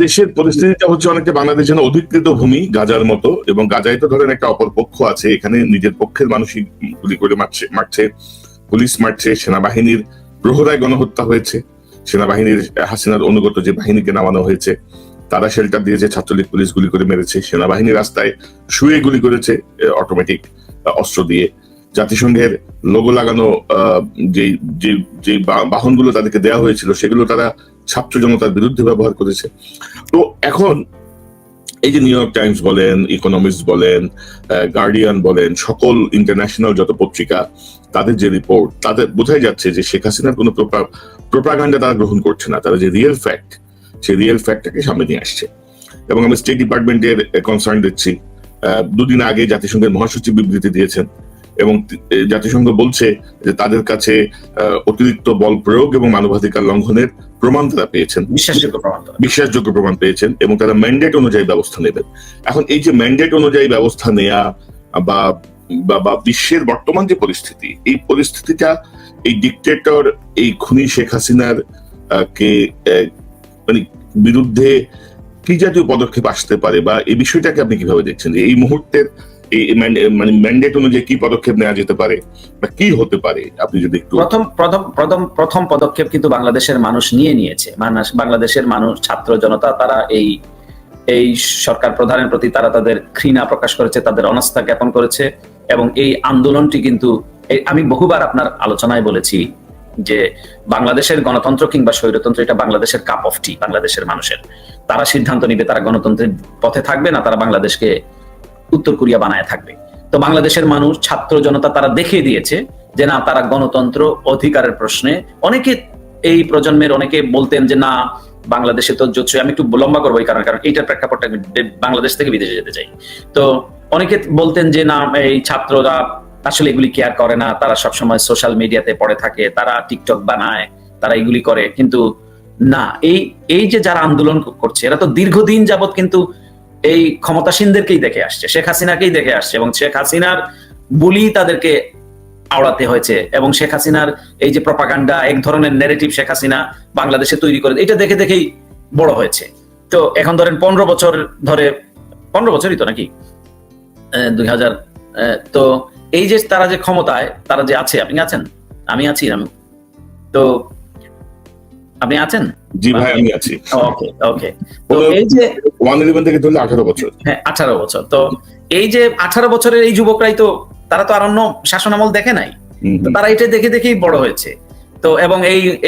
দেশের পরিস্থিতিটা হচ্ছে অনেকটা বাংলাদেশ যেন অধিকৃত ভূমি গাজার মতো, এবং গাজায় তো ধরেন একটা অপর পক্ষ আছে, এখানে নিজের পক্ষের মানুষই গুলি করে মারছে, পুলিশ মারছে, সেনাবাহিনীর প্রহরায় গণহত্যা হয়েছে, সেনাবাহিনীর হাসিনার অনুগত যে বাহিনীকে নামানো হয়েছে তারা শেল্টার দিয়েছে, ছাত্রলীগ পুলিশ গুলি করে মেরেছে, সেনাবাহিনী রাস্তায় শুয়ে গুলি করেছে অটোমেটিক অস্ত্র দিয়ে, জাতিসংঘের লোগো লাগানো যে বাহনগুলো তাদেরকে দেওয়া হয়েছিল সেগুলো তারা ছাত্র জনতার বিরুদ্ধে ব্যবহার করেছে। তো এখন এই যে নিউ ইয়র্ক টাইমস বলেন, ইকোনমিস্ট বলেন, গার্ডিয়ান বলেন, সকল ইন্টারন্যাশনাল যত পত্রিকা, তাদের যে রিপোর্ট, তাদের বোঝাই যাচ্ছে যে শেখ হাসিনার কোনো প্রোপাগান্ডা তারা গ্রহণ করছে না, তারা যে রিয়েল ফ্যাক্ট, সেই রিয়েল ফ্যাক্টটাকে সামনে নিয়ে আসছে। এবং আমি স্টেট ডিপার্টমেন্টের কনসার্ন দিচ্ছি, দুদিন আগে জাতিসংঘের মহাসচিব বিবৃতি দিয়েছেন এবং জাতিসংঘ বলছে যে তাদের কাছে অতিরিক্ত বল প্রয়োগ এবং মানবাধিকার লঙ্ঘনের প্রমাণ তারা পেয়েছেন, বিশ্বাসযোগ্য প্রমাণ পেয়েছেন, এবং তারা ম্যান্ডেট অনুযায়ী ব্যবস্থা নেবেন। এখন এই যে ম্যান্ডেট অনুযায়ী ব্যবস্থা নেয়া বা বিশ্বের বর্তমান যে পরিস্থিতি, এই পরিস্থিতিটা এই ডিক্টেটর, এই খুনি শেখ হাসিনার কে মানে বিরুদ্ধে কি জাতীয় পদক্ষেপ আসতে পারে, বা এই বিষয়টাকে আপনি কিভাবে দেখছেন? এই মুহূর্তের মানে ম্যান্ডেট অনুযায়ী কি পদক্ষেপ নেওয়া যেতে পারে বা কি হতে পারে, আপনি যদি একটু। প্রথম পদক্ষেপ কিন্তু বাংলাদেশের মানুষ নিয়েছে। বাংলাদেশের মানুষ, ছাত্র জনতা, তারা এই সরকার প্রধানের প্রতি তারা তাদের ঘৃণা প্রকাশ করেছে, তাদের অনাস্থা জ্ঞাপন করেছে, এবং এই আন্দোলনটি কিন্তু আমি বহুবার আপনার আলোচনায় বলেছি যে বাংলাদেশের গণতন্ত্র কিংবা স্বৈরতন্ত্র এটা বাংলাদেশের কাপ অফ টি, বাংলাদেশের মানুষের। তারা সিদ্ধান্ত নিবে তারা গণতন্ত্রের পথে থাকবে না তারা বাংলাদেশকে উত্তর কোরিয়া বানায় থাকবে। তো বাংলাদেশের মানুষ, ছাত্র জনতা তারা দেখিয়ে দিয়েছে যে না, তারা গণতন্ত্র অধিকারের প্রশ্নে, অনেকে এই প্রজন্মের অনেকে বলতেন যে না বাংলাদেশে তো জোচ্ছই, আমি একটু লম্বা করবো এই কারণ এইটার প্রেক্ষাপটটা বাংলাদেশ থেকে বিদেশে যেতে চাই। তো অনেকে বলতেন যে না, এই ছাত্ররা আসলে এগুলি কেয়ার করে না, তারা সবসময় সোশ্যাল মিডিয়াতে পড়ে থাকে, তারা টিকটক বানায়, তারা এগুলি করে। কিন্তু না, এই যে যারা আন্দোলন করছে এরা তো দীর্ঘদিন যাবত কিন্তু এই ক্ষমতাসীনদেরকেই দেখে আসছে, শেখ হাসিনাকেই দেখে আসছে, এবং শেখ হাসিনার বলি তাদেরকে আওড়াতে হয়েছে, এবং শেখ হাসিনার এই যে প্রপাগান্ডা, এক ধরনের ন্যারেটিভ শেখ হাসিনা বাংলাদেশে তৈরি করে, এটা দেখে দেখেই বড় হয়েছে। তো এখন ধরেন 15 বছর ধরে, 15 বছরই তো নাকি 2000, তো এই যে তারা যে ক্ষমতায়, তারা যে আছে, আপনি আছেন, আমি আছি, তো আপনি আছেন? জি ভাই, আমি আছি। ওকে ওকে। তো এই যে 111 থেকে ধরলে 18 বছর, হ্যাঁ 18 বছর, তো এই যে 18 বছরের এই যুবকরাই তো, তারা তো আর অন্য শাসন আমল দেখে নাই, তারা এটা দেখে দেখেই বড় হয়েছে। তো এবং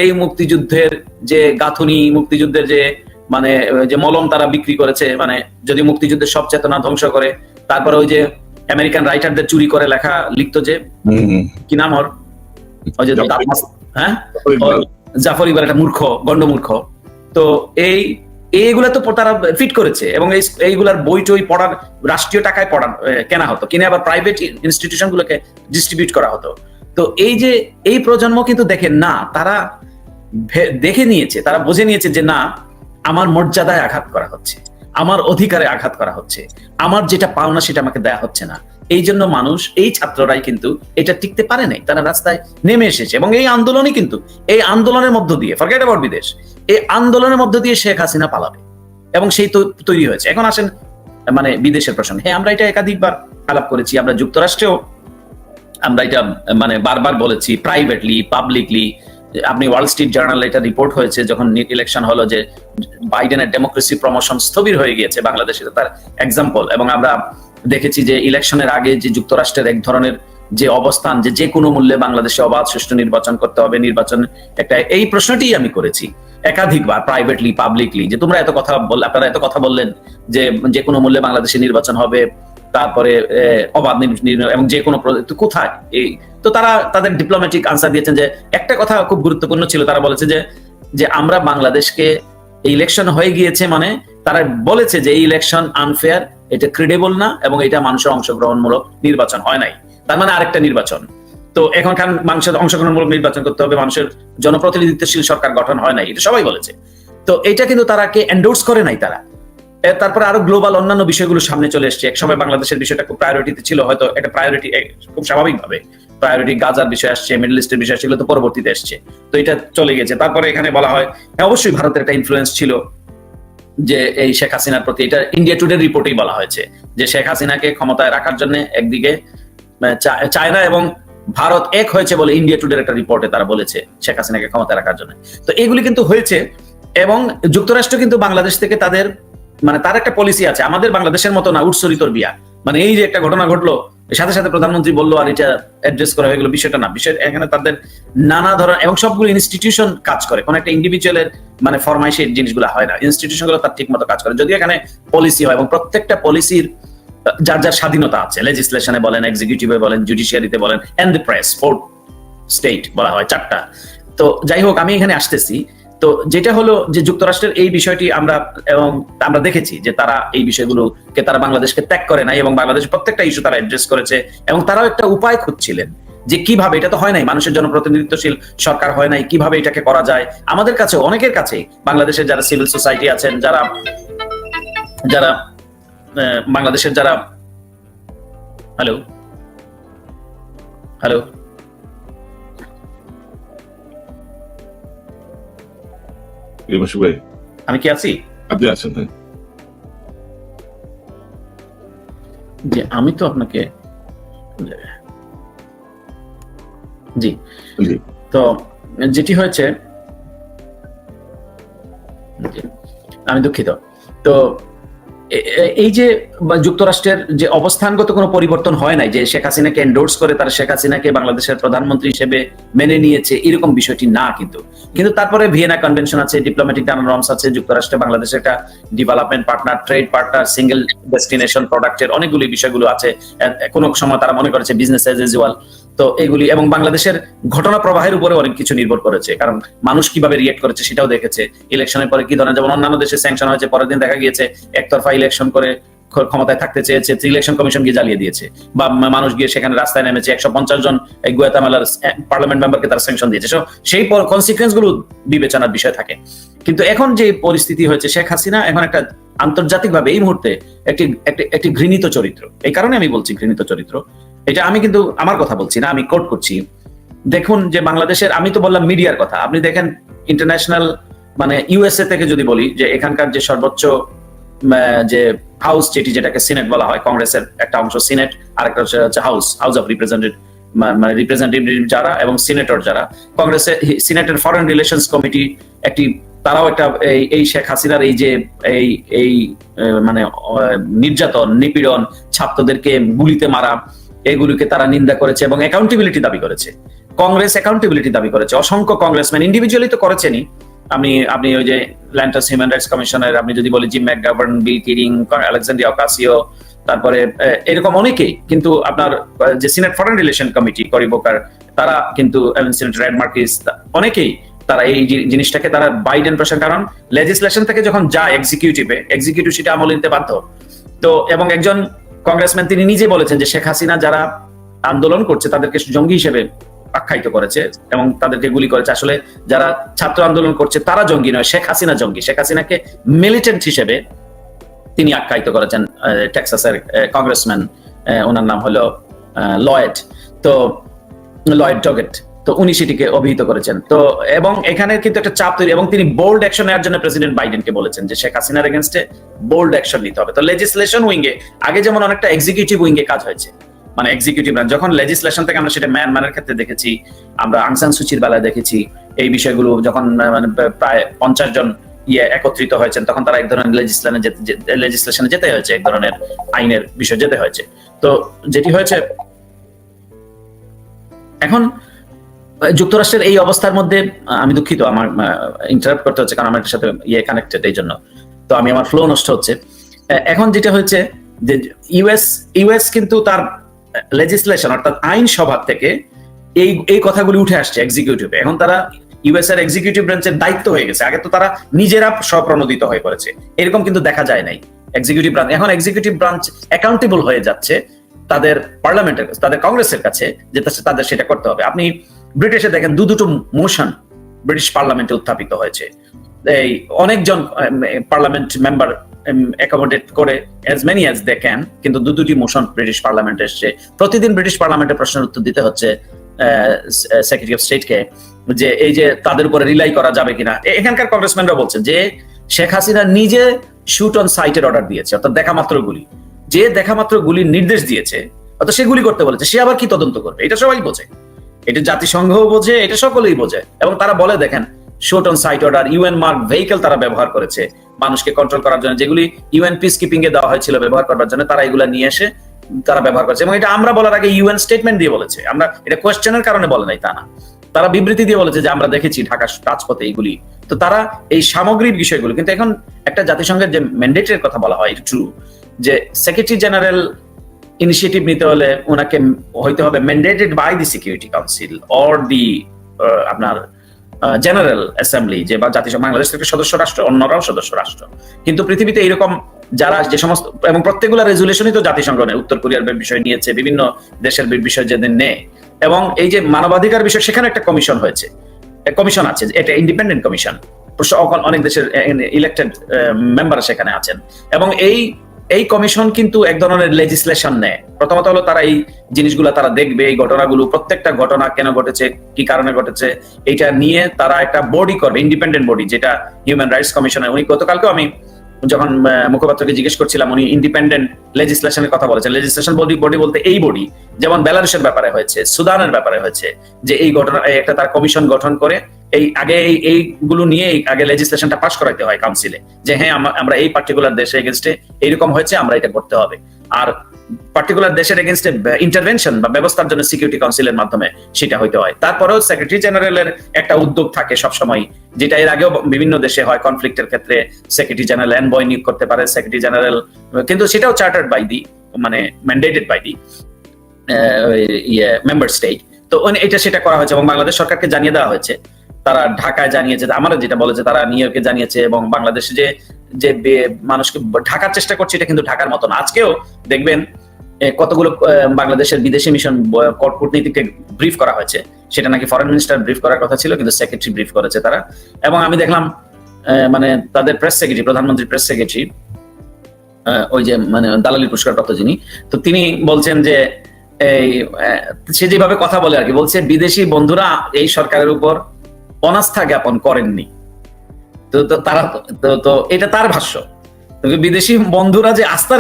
এই মুক্তিযুদ্ধের যে গাঁথুনি, মুক্তিযুদ্ধের যে মানে যে মলম তারা বিক্রি করেছে, মানে যদি মুক্তিযুদ্ধের সব চেতনা ধ্বংস করে, তারপরে ওই যে আমেরিকান রাইটারদের চুরি করে লেখা লিখতো, যে কি নাম ওর, ওই যে হ্যাঁ জাফর ইকবাল, একটা মূর্খ, গন্ডমূর্খ। তো এইগুলা তো তারা ফিট করেছে, এবং এইগুলার বই টই পড়ার, রাষ্ট্রীয় টাকায় কেনা হতো, কিনে আবার প্রাইভেট ইনস্টিটিউশন গুলোকে ডিস্ট্রিবিউট করা হতো। তো এই যে এই প্রজন্ম কিন্তু দেখেন না, তারা দেখে নিয়েছে, তারা বুঝে নিয়েছে যে না, আমার মর্যাদায় আঘাত করা হচ্ছে, আমার অধিকারে আঘাত করা হচ্ছে, আমার যেটা পাওনা সেটা আমাকে দেয়া হচ্ছে না। এই জন্য মানুষ, এই ছাত্ররাই কিন্তু এটা টিকতে পারে নাই, তারা রাস্তায় নেমে এসেছে, এবং এই আন্দোলনই কিন্তু, এই আন্দোলনের মধ্য দিয়ে, ফরগেট অ্যাবাউট বিদেশ, এই আন্দোলনের মধ্য দিয়ে শেখ হাসিনা পালাবে, এবং সেই তৈরি হয়েছে। এখন আসেন মানে বিদেশের প্রসঙ্গে, হ্যাঁ আমরা এটা একাধিকবার আলাপ করেছি, আমরা যুক্তরাষ্ট্রেও আমরা এটা মানে বারবার বলেছি, প্রাইভেটলি, পাবলিকলি। আপনি ওয়াল স্ট্রিট জার্নাল এটা রিপোর্ট হয়েছে যখন ইলেকশন হলো, যে বাইডেনের ডেমোক্রেসি প্রমোশন স্থবির হয়ে গিয়েছে বাংলাদেশে, তার এক্সাম্পল। এবং আমরা দেখেছি যে ইলেকশনের আগে যে যুক্তরাষ্ট্রের এক ধরনের যে অবস্থান, যে কোনো মূল্যে বাংলাদেশে অবাধ সুষ্ঠু নির্বাচন করতে হবে, নির্বাচন একটা, এই প্রশ্নটি আমি করেছি একাধিকবার, প্রাইভেটলি, পাবলিকলি, যে তোমরা আপনারা এত কথা বললেন যে কোনো মূল্যে বাংলাদেশে নির্বাচন হবে, তারপরে অবাধ এবং যে কোনো কোথায় এই, তো তারা তাদের ডিপ্লোম্যাটিক আনসার দিয়েছেন যে একটা কথা খুব গুরুত্বপূর্ণ ছিল, তারা বলেছে যে আমরা বাংলাদেশকে, ইলেকশন হয়ে গিয়েছে মানে তারা বলেছে যে এই ইলেকশন আনফেয়ার, এটা ক্রেডিবল না, এবং এটা মানুষের অংশগ্রহণমূলক নির্বাচন হয় নাই, তার মানে আরেকটা নির্বাচন। তো এখনকার মানুষের অংশগ্রহণমূলক নির্বাচন করতে হবে, মানুষের জনপ্রতিনিধিত্বশীল সরকার গঠন হয় নাই, এটা সবাই বলেছে। তো এটা কিন্তু তারা কে এন্ডোর্স করে নাই তারা। তারপরে আরো গ্লোবাল অন্যান্য বিষয়গুলো সামনে চলে এসছে। এক সময় বাংলাদেশের বিষয়টা খুব প্রায়োরিটিতে ছিল, হয়তো একটা প্রায়োরিটি খুব স্বাভাবিকভাবে প্রায়োরিটি গাজার বিষয় আসছে, মিডল ইস্টের বিষয় ছিল, তো পরবর্তীতে এসছে, তো এটা চলে গেছে। তারপরে এখানে বলা হয় হ্যাঁ অবশ্যই ভারতের একটা ইনফ্লুয়েন্স ছিল, যে এই শেখ হাসিনার প্রতি, এটা ইন্ডিয়া টুডে রিপোর্টেই বলা হয়েছে যে শেখ হাসিনাকে ক্ষমতায় রাখার জন্য একদিকে চায়না এবং ভারত এক হয়েছে বলে ইন্ডিয়া টুডের একটা রিপোর্টে তারা বলেছে শেখ হাসিনাকে ক্ষমতায় রাখার জন্য। তো এগুলি কিন্তু হয়েছে, এবং যুক্তরাষ্ট্র কিন্তু বাংলাদেশ থেকে তাদের মানে তার একটা পলিসি আছে, আমাদের বাংলাদেশের মতো না উৎসরিতর বিয়া, মানে এই যে একটা ঘটনা ঘটলো সাথে সাথে প্রধানমন্ত্রী বললো আর এটা অ্যাড্রেস করা হয়ে গেল, বিষয়টা না। বিষয় এখানে তাদের নানা ধরনের এবং সবগুলো ইনস্টিটিউশন কাজ করে, কোন একটা ইন্ডিভিজুয়ালের মানে ফরমাইশে জিনিসগুলো হয় না, ইনস্টিটিউশন গুলো তার ঠিক মতো কাজ করে, যদিও এখানে পলিসি হয় এবং প্রত্যেকটা পলিসির যার যার স্বাধীনতা আছে, লেজিসলেশনে বলেন, এক্সিকিউটিভে বলেন, জুডিশিয়ারিতে বলেন, and the press, fourth state বলা হয়, 4টা। তো যাই হোক, আমি এখানে আসতেছি। তো যেটা হলো যে যুক্তরাষ্ট্রের এই বিষয়টি আমরা দেখেছি যে তারা এই বিষয়গুলোকে তারা বাংলাদেশকে ত্যাগ করে নাই, এবং বাংলাদেশের প্রত্যেকটা ইস্যু তারা অ্যাড্রেস করেছে, এবং তারাও একটা উপায় খুঁজছিলেন যে কিভাবে, এটা তো হয় নাই, মানুষের জনপ্রতিনিধিত্বশীল সরকার হয় নাই, কিভাবে এটাকে করা যায়। আমাদের কাছে অনেকের কাছে বাংলাদেশের যারা সিভিল সোসাইটি আছেন, যারা বাংলাদেশের যারা হ্যালো আমি কি আছি? আপনি আছেন? যে আমি তো আপনাকে জি, তো যেটি হয়েছে, আমি দুঃখিত। তো এই যে যুক্তরাষ্ট্রের যে অবস্থানগত কোনো পরিবর্তন হয় নাই, যে শেখ হাসিনাকে এন্ডোর্স করে তারা শেখ হাসিনাকে বাংলাদেশের প্রধানমন্ত্রী হিসেবে মেনে নিয়েছে, এরকম বিষয়টি না। কিন্তু তারপরে ভিয়েনা কনভেনশন আছে, ডিপ্লোম্যাটিক নর্মস আছে, যুক্তরাষ্ট্রে বাংলাদেশের একটা development partner, trade partner, single destination প্রোডাক্টের অনেকগুলি বিষয়গুলো আছে। কোনো সময় তারা মনে করেছে বিজনেস এজ ইউজুয়াল। তো এগুলি এবং বাংলাদেশের ঘটনা প্রবাহের উপরে অনেক কিছু নির্ভর করেছে, কারণ মানুষ কিভাবে রিয়েক্ট করেছে সেটাও দেখেছে। ইলেকশনের পরে কি ধরনের, যেমন অন্যান্য দেশে স্যাংশন হয়েছে, পরের দিন দেখা গিয়েছে একতরফা ইলেকশন করে ক্ষমতায় থাকতে চেয়েছে, ইলেকশন কমিশন গিয়ে জ্বালিয়ে দিয়েছে, বা মানুষ গিয়ে সেখানে রাস্তায় নেমেছে, 150 জন গুয়াতামালার পার্লামেন্ট মেম্বারকে তারা স্যাংশন দিয়েছে। সেই কনসিকুয়েন্স গুলো বিবেচনার বিষয় থাকে। কিন্তু এখন যে পরিস্থিতি হয়েছে, শেখ হাসিনা এখন একটা আন্তর্জাতিকভাবে এই মুহূর্তে একটি ঘৃণিত চরিত্র। এই কারণে আমি বলছি ঘৃণিত চরিত্র, এটা আমি কিন্তু আমার কথা বলছি না, আমি কোট করছি। দেখুন যে বাংলাদেশের, আমি তো বললাম মিডিয়ার কথা, আপনি দেখেন ইন্টারন্যাশনাল মানে ইউএসএ থেকে যদি বলি, যে এখানকার যে সর্বোচ্চ যে হাউস, যেটাকে সিনেট বলা হয়, কংগ্রেসের একটা অংশ সিনেট, আরেকটা হচ্ছে হাউস অফ রিপ্রেজেন্টেটিভ যারা এবং সিনেটর যারা, কংগ্রেসের সিনেটের ফরেন রিলেশনস কমিটি তারাও একটা এই শেখ হাসিনার এই যে এই মানে নির্যাতন, নিপীড়ন, ছাত্রদেরকে গুলিতে মারা, এগুলিকে তারা নিন্দা করেছে এবং অ্যাকাউন্টেবিলিটি দাবি করেছে। কংগ্রেস অ্যাকাউন্টেবিলিটি দাবি করেছে, অসংখ্য কংগ্রেসম্যান ইন্ডিভিজুয়ালি তো করেছেনই। আপনি ওই যে ল্যান্টাস হিউম্যান রাইটস কমিশনের, আপনি যদি বলি জিম ম্যাকগাভার্ন, বিল কিরিং, আলেকজান্ড্রিয়া অকাসিও, তারপরে এরকম অনেকেই, কিন্তু আপনার যে সিনেট ফরেন রিলেশন কমিটি, করি বোকার, তারা কিন্তু সিনেটর এড মার্কিস, অনেকেই তারা এই জিনিসটাকে তারা বাইডেন প্রশ্ন, কারণ লেজিসলেশন থেকে যখন যায় এক্সিকিউটিভ সেটা আমল নিতে বাধ্য। তো এবং একজন কংগ্রেসম্যান তিনি নিজে বলেছেন যে শেখ হাসিনা যারা আন্দোলন করছে তাদেরকে জঙ্গি হিসেবে আখ্যায়িত করেছে এবং তাদেরকে গুলি করেছে। আসলে যারা ছাত্র আন্দোলন করছে তারা জঙ্গি নয়, শেখ হাসিনা জঙ্গি। শেখ হাসিনাকে মিলিটেন্ট হিসেবে তিনি আখ্যায়িত করেছেন। টেক্সাসের কংগ্রেসম্যান, ওনার নাম হলো লয়েড ডগেট, তো উনি সেটিকে অভিহিত করেছেন। তো এবং এখানে কিন্তু একটা চাপ তৈরি, এবং তিনি বোল্ড অ্যাকশন নেওয়ার জন্য প্রেসিডেন্ট বাইডেনকে বলেছেন যে শেখ হাসিনার এগেইনস্টে বোল্ড অ্যাকশন নিতে হবে। তো লেজিসলেশন উইঙ্গে আগে যেমন অনেকটা এক্সিকিউটিভ উইঙ্গে কাজ হয়েছে, মানে এক্সিকিউটিভ ব্রাঞ্চ, যখন লেজিসলেশন থেকে আমরা সেটা ম্যানমারের ক্ষেত্রে দেখেছি, আমরা আং সান সুচির বেলায় দেখেছি, এই বিষয়গুলো যখন মানে প্রায় 50 জন একত্রিত হয়েছেন, তখন তারা এক ধরনের লেজিসলেশনে যেতে হয়েছে, এক ধরনের আইনের বিষয় যেতে হয়েছে। তো যেটি হয়েছে এখন যুক্তরাষ্ট্রের এই অবস্থার মধ্যে, আমি দুঃখিত আমার ইন্টারাপ্ট করতে হচ্ছে কারণ আমার সাথে কানেক্টেড, এই জন্য তো আমি আমার ফ্লো নষ্ট হচ্ছে। এখন যেটা হচ্ছে যে ইউএস কিন্তু তার লেজিসলেশন অর্থাৎ আইনসভা থেকে এই কথাগুলি উঠে আসছে এক্সিকিউটিভে। এখন তারা ইউএস এর এক্সিকিউটিভ ব্রাঞ্চের দায়িত্ব হয়ে গেছে, আগে তো তারা নিজেরা স্বপ্রণোদিত হয়ে পড়েছে, এরকম কিন্তু দেখা যায় নাই এক্সিকিউটিভ ব্রাঞ্চ। এখন এক্সিকিউটিভ ব্রাঞ্চ অ্যাকাউন্টেবল হয়ে যাচ্ছে তাদের পার্লামেন্টের, তাদের কংগ্রেসের কাছে, যে তাদের সেটা করতে হবে। আপনি ব্রিটিশে দেখেন দুটো মোশন ব্রিটিশ পার্লামেন্টে উত্থাপিত হয়েছে, এই অনেকজন পার্লামেন্ট মেম্বার অ্যাকোমোডেট করে as many as they can, কিন্তু দুটি মোশন ব্রিটিশ পার্লামেন্টে এসছে। প্রতিদিন ব্রিটিশ পার্লামেন্টের প্রশ্নের উত্তর দিতে হচ্ছে সেক্রেটারি অফ স্টেটকে, যে এই যে তাদের উপরে রিলাই করা যাবে কিনা। এখানকার কংগ্রেসম্যানরা বলছেন যে শেখ হাসিনা নিজে শুট অন সাইটের অর্ডার দিয়েছে, অর্থাৎ দেখা মাত্র গুলি, যে দেখা মাত্র গুলির নির্দেশ দিয়েছে অর্থাৎ সে গুলি করতে বলেছে, সে আবার কি তদন্ত করবে? এটা সবাই বোঝে, এটা জাতিসংঘও বোঝে, এটা সকলেই বোঝে। এবং তারা বলে দেখেন shoot on sight order, UN mark vehicle তারা ব্যবহার করেছে মানুষকে কন্ট্রোল করার জন্য, যেগুলি ইউএন পিস কিপিং এ দেওয়া হয়েছিল ব্যবহার করার জন্য, তারা এগুলা নিয়ে এসে তারা ব্যবহার করেছে। এবং এটা আমরা বলার আগে ইউএন স্টেটমেন্ট দিয়ে বলেছে, আমরা এটা কোয়েশ্চেনের কারণে বলে নাই তা না, তারা বিবৃতি দিয়ে বলেছে যে আমরা দেখেছি ঢাকা রাজপথে এইগুলি। তো তারা এই সামগ্রিক বিষয়গুলো, কিন্তু এখন একটা জাতিসংঘের যে ম্যান্ডেটের কথা বলা হয়, ট্রু যে সেক্রেটারি জেনারেল ইনিশিয়েটিভ নিতে হলে ওনাকে হইতে হবে mandated by the security council or the আপনার জেনারেল অ্যাসেম্বলি, যে বা জাতিসংঘ, বাংলাদেশ থেকে সদস্য রাষ্ট্র, অন্যরাও সদস্য রাষ্ট্র। কিন্তু পৃথিবীতে এরকম যারা যে সমস্ত, এবং প্রত্যেকগুলো রেজুলেশনই তো জাতিসংঘ নেয়, উত্তর কোরিয়ার বিষয় নিয়েছে, বিভিন্ন দেশের বিষয় যেদিন নেয়। এবং এই যে মানবাধিকার বিষয়, সেখানে একটা কমিশন হয়েছে, কমিশন আছে, এটা ইন্ডিপেন্ডেন্ট কমিশন, অনেক দেশের ইলেক্টেড মেম্বার সেখানে আছেন। এবং এই কমিশন কিন্তু এক ধরনের লেজিসলেশন নেয়। প্রথমত হলো তারা এই জিনিসগুলো তারা দেখবে, এই ঘটনাগুলো, প্রত্যেকটা ঘটনা কেন ঘটেছে, কি কারণে ঘটেছে, এটা নিয়ে তারা একটা বডি করবে, ইন্ডিপেন্ডেন্ট বডি, যেটা হিউম্যান রাইটস কমিশনের। উনি গতকালকে আমি যখন মুখপাত্রকে জিজ্ঞেস করছিলাম, উনি ইন্ডিপেন্ডেন্ট লেজিসলেশনের কথা বলেছেন। লেজিসলেশন বডি বলতে এই বডি যেমন বেলারুশের ব্যাপারে হয়েছে, সুদানের ব্যাপারে হয়েছে, যে এই ঘটনা একটা তার কমিশন গঠন করে এই আগে এইগুলো নিয়ে আগে লেজিসলেশনটা পাস করাইতে হয় কাউন্সিলে, যে হ্যাঁ আমরা এই পার্টিকুলার দেশে এগেনস্টে এইরকম হয়েছে, আমরা এটা করতে হবে। আর পার্টিকুলার দেশের এগেনস্টে ইন্টারভেনশন বা ব্যবস্থার জন্য সিকিউরিটি কাউন্সিলের মাধ্যমে সেটা হইতে হয়। তারপরেও সেক্রেটারি জেনারেলের একটা উদ্যোগ থাকে সবসময়, যেটা এর আগেও বিভিন্ন দেশে হয়, কনফ্লিক্টের ক্ষেত্রে সেক্রেটারি জেনারেল এনবয় নিয়োগ করতে পারে সেক্রেটারি জেনারেল, কিন্তু সেটাও চার্টার্ড বাই দি, মানে mandated by the member state. তো এটা সেটা করা হয়েছে এবং বাংলাদেশ সরকারকে জানিয়ে দেওয়া হয়েছে, তারা ঢাকায় জানিয়েছে, আমরা যেটা বলেছে তারা নিউ ইয়র্কে জানিয়েছে। এবং বাংলাদেশে যে মানুষকে ঢাকার চেষ্টা করছে, এটা কিন্তু ঢাকার মতো না। আজকেও দেখবেন কতগুলো বাংলাদেশের বিদেশি মিশন কূটনীতিকে ব্রিফ করা হয়েছে, সেটা নাকি ফরেন মিনিস্টার ব্রিফ করার কথা ছিল, কিন্তু সেক্রেটারি ব্রিফ করেছে তারা। এবং আমি দেখলাম মানে তাদের প্রেস সেক্রেটারি, প্রধানমন্ত্রীর প্রেস সেক্রেটারি, ওই যে মানে দালালি পুরস্কারপ্রাপ্ত যিনি, তো তিনি বলছেন যে এই সে যেভাবে কথা বলে আর কি, বলছে বিদেশি বন্ধুরা এই সরকারের উপর অনাস্থা জ্ঞাপন করেননি। তো তারা তো এটা তার ভাষ্য, বিদেশি বন্ধুরা যে আস্থা